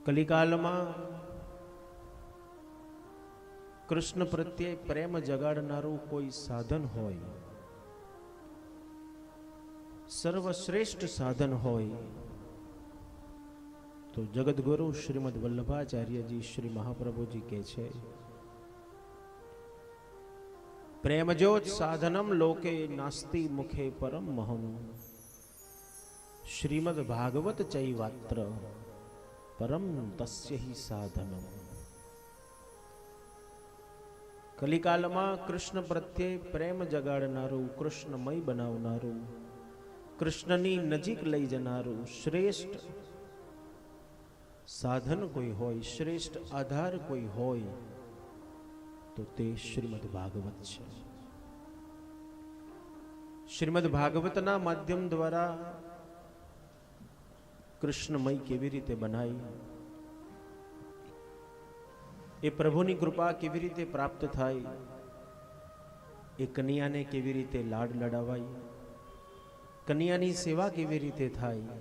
કલિકાલમાં કૃષ્ણ પ્રત્યે પ્રેમ જગાડનારું કોઈ સાધન હોય, સર્વશ્રેષ્ઠ સાધન હોય તો જગતગુરુ શ્રીમદ વલ્લભાચાર્યજી શ્રી મહાપ્રભુજી કહે છે, પ્રેમજોત સાધનમ લોકે નાસ્તિ મુખે પરમ મહમ, શ્રીમદ ભાગવત ચૈવાત્ર પરમ તસ્ય હિ સાધનમ. કલિકાલમાં કૃષ્ણ પ્રત્યે પ્રેમ જગાડનારું, કૃષ્ણમય બનાવનારું, કૃષ્ણની નજીક લઈ જનારું શ્રેષ્ઠ સાધન કોઈ હોય, શ્રેષ્ઠ આધાર કોઈ હોય તો તે શ્રીમદ ભાગવત છે. શ્રીમદ ભાગવતના માધ્યમ દ્વારા કૃષ્ણમય કેવી રીતે બનાય, એ પ્રભુની કૃપા કેવી રીતે પ્રાપ્ત થાય, એ કન્યાને કેવી રીતે લાડ લડાવાય, કન્યાની સેવા કેવી રીતે થાય,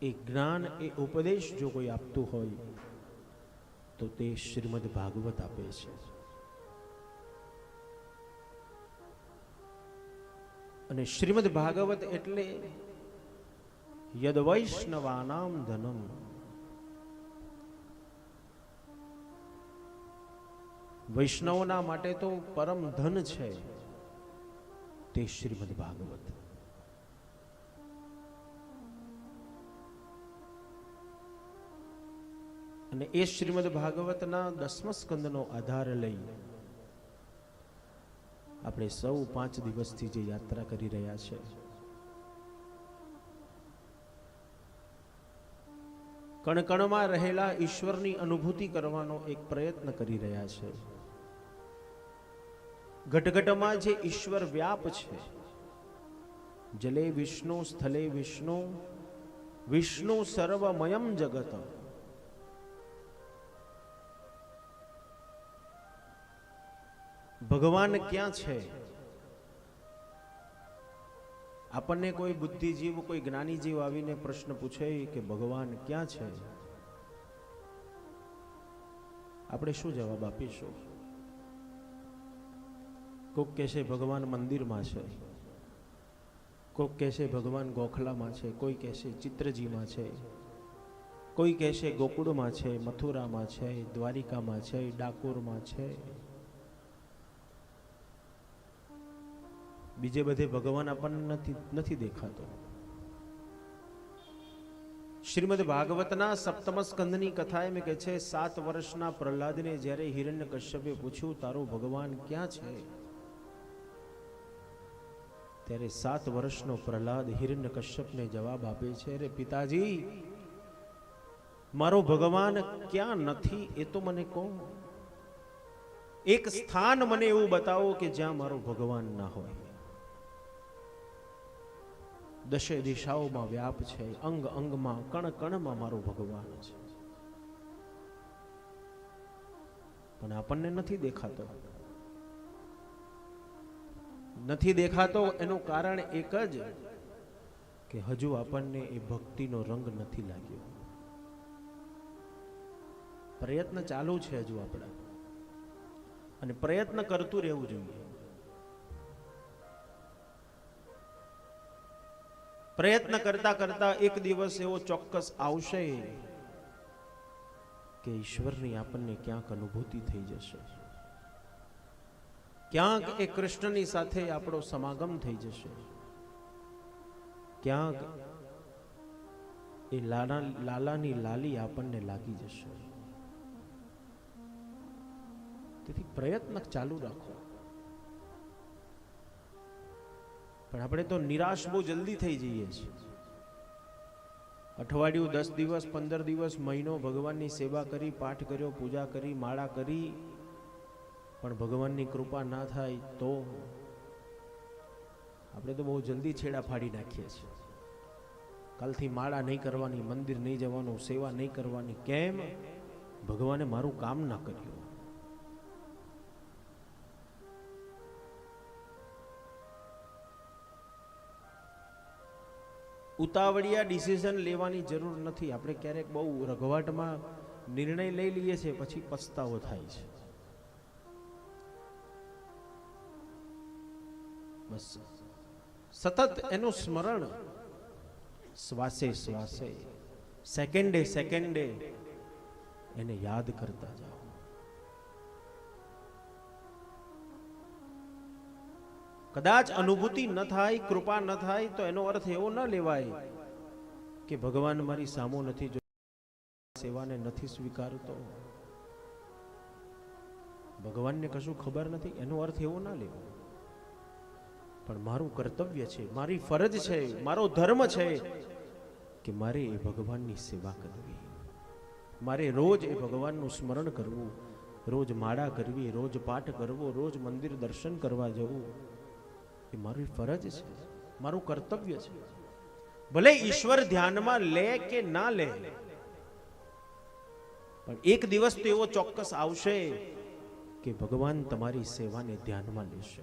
એ જ્ઞાન, એ ઉપદેશ જો કોઈ આપતું હોય તો તે શ્રીમદ ભાગવત આપે છે. અને શ્રીમદ ભાગવત એટલે યદ વૈષ્ણવાનામ ધનમ, વૈષ્ણવના માટે તો પરમ ધન છે તે શ્રીમદ ભાગવત. અને એ શ્રીમદ ભાગવતના 10મા સ્કંદનો આધાર લઈ આપણે સૌ 5 દિવસથી જે યાત્રા કરી રહ્યા છે, કણકણમાં રહેલા ઈશ્વરની અનુભૂતિ કરવાનો એક પ્રયત્ન કરી રહ્યા છે. ઘટઘટમાં જે ઈશ્વર વ્યાપ છે, જલે વિષ્ણુ સ્થલે વિષ્ણુ, વિષ્ણુ સર્વમયમ જગત. ભગવાન ક્યાં છે? આપણને કોઈ બુદ્ધિજીવ, કોઈ જ્ઞાની જીવ આવીને પ્રશ્ન પૂછે કે ભગવાન ક્યાં છે, આપણે શું જવાબ આપીશું? કોક કહેશે ભગવાન મંદિરમાં છે, કોક કહેશે ભગવાન ગોખલામાં છે, કોઈ કહેશે ચિત્રજીમાં છે, કોઈ કહેશે ગોકુળમાં છે, મથુરામાં છે, દ્વારિકામાં છે, ડાકોરમાં છે, બીજે બધે ભગવાન આપણને નથી દેખાતો. શ્રીમદ ભાગવતના 7મા સ્કંદની કથા એમ કહે છે, 7 વર્ષના પ્રહલાદને જ્યારે હિરણ્યકશ્યપે પૂછ્યું તારો ભગવાન ક્યાં છે, ત્યારે 7 વર્ષનો પ્રહલાદ હિરણ્યકશ્યપને જવાબ આપે છે, અરે પિતાજી, મારો ભગવાન ક્યાં નથી એ તો મને કહો. એક સ્થાન મને એવું બતાવો કે જ્યાં મારો ભગવાન ના હોય. 10 દિશાઓમાં વ્યાપ છે, અંગ અંગમાં, કણ કણમાં મારો ભગવાન છે, પણ આપણને નથી દેખાતો. નથી દેખાતો એનું કારણ એક જ કે હજુ આપણને એ ભક્તિનો રંગ નથી લાગ્યો. પ્રયત્ન ચાલુ છે હજુ આપણા, અને પ્રયત્ન કરતું રહેવું જોઈએ. પ્રયત્ન કરતા કરતા એક દિવસ એવો ચોક્કસ આવશે કે ઈશ્વરની આપણને ક્યાંક અનુભૂતિ થઈ જશે, ક્યાંક એ કૃષ્ણની સાથે આપણો સમાગમ થઈ જશે, ક્યાંક એ લાલાની લાલી આપણને લાગી જશે. તેથી પ્રયત્ન ચાલુ રાખો. પણ આપણે તો નિરાશ બહુ જલ્દી થઈ જઈએ છીએ. અઠવાડિયું, 10 દિવસ, 15 દિવસ, મહિનો ભગવાનની સેવા કરી, પાઠ કર્યો, પૂજા કરી, માળા કરી, પણ ભગવાનની કૃપા ના થાય તો આપણે તો બહુ જલ્દી છેડા ફાડી નાખીએ છીએ. કાલથી માળા નહીં કરવાની, મંદિર નહીં જવાનું, સેવા નહીં કરવાની. કેમ? ભગવાને મારું કામ ના કર્યું. ઉતાવળિયા ડિસિઝન લેવાની જરૂર નથી. આપણે ક્યારેક બહુ રઘવાટમાં નિર્ણય લઈ લઈએ છીએ, પછી પછતાવો થાય છે. બસ સતત એનું સ્મરણ, શ્વાસે શ્વાસે, સેકન્ડે સેકન્ડે એને યાદ કરતા જાઓ. કદાચ અનુભૂતિ ન થાય, કૃપા ન થાય, તો એનો અર્થ એવો ન લેવાય કે ભગવાન મારી સામો નથી જોતો, સેવાને નથી સ્વીકારતો, ભગવાનને કશું ખબર નથી, એનો અર્થ એવો ના લેવો. પણ મારું કર્તવ્ય છે, મારી ફરજ છે, મારો ધર્મ છે કે મારે એ ભગવાનની સેવા કરવી, મારે રોજ એ ભગવાનનું સ્મરણ કરવું, રોજ માળા કરવી, રોજ પાઠ કરવો, રોજ મંદિર દર્શન કરવા જવું. એ મારી ફરજ છે, મારું કર્તવ્ય છે. ભલે ઈશ્વર ધ્યાનમાં લે કે ના લે, પણ એક દિવસ તો એવો ચોક્કસ આવશે કે ભગવાન તમારી સેવાને ધ્યાનમાં લેશે.